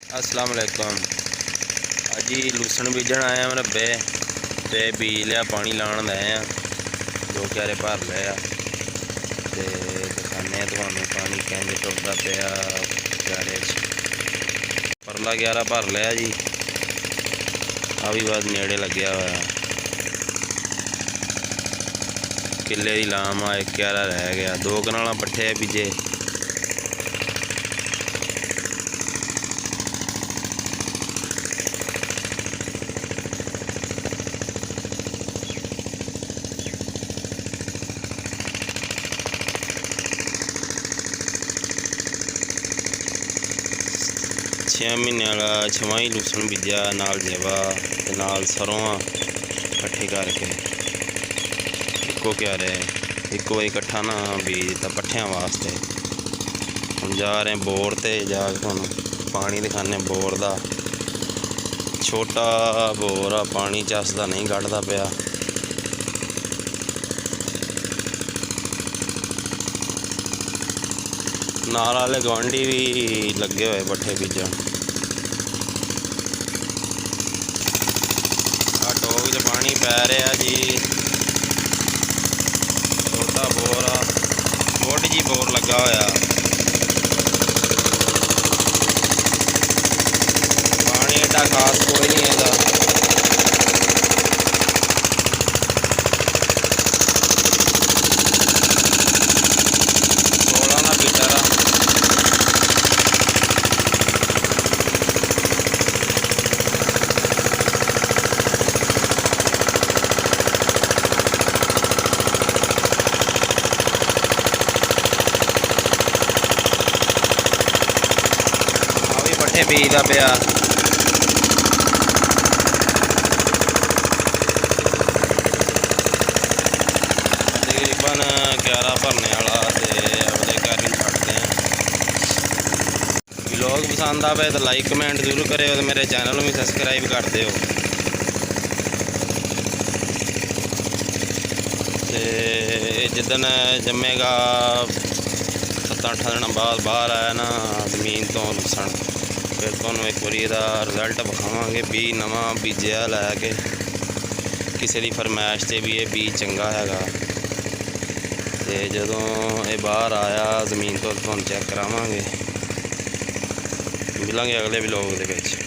अस्सलाम वालेकुम। अज ही लूसन बीजन आए हैं मरब्बे ते बीज लिया पानी लाने लए हैं। 2 क्यारे भर ले ते दिखाने तुहानू पानी किंज टुरदा पिया क्यारे च। परला क्यारा भर लिया जी, आ भी बस नेड़े लग्या होया। किले की लाम आ, 1 क्यारा रह गया। 2 कनाल पट्ठे बीजे। छे महीने वाला 6वां ही लूसन बीजा, नाल जेवा ते नाल सरों कट्ठे करके इक्को क्यारे इक्को बारी कट्ठा ना बीज दिता पट्ठियां वास्ते। हम जा रहे हैं बोर ते, जाके तुहानू पानी दिखाने बोर दा। छोटा बोर आ, पानी चसदा नहीं कढ़दा पिया। नाल वाले गवांढी भी लगे हुए पट्ठे बीजन। टोक च पानी पै रहा जी। छोटा बोर आ, फुट जी बोर लगा होया। पानी एडा खास कोई नहीं है। 16 का बीटर आ। पट्ठे बीजदा पिया। तकरीबन 11 भरने वाला ते अपने घर ही छड्डदे हैं। व्लॉग पसंद आवे तो लाइक कमेंट जरूर करियो ते मेरे चैनल भी सबसक्राइब कर दियो। ते जिदन जमेगा 7-8 दिन बाद बाहर आया ना जमीन तो लूसन, फिर तुहानू एक बारी इहदा रिजल्ट विखावांगे। बीज नवां बीजिया लैके, किसी की फरमाइश से भी ये बीज चंगा हैगा। ते जदों ये बाहर आया जमीन तो तुहानू चैक करावांगे। मिलांगे अगले व्लॉग दे विच।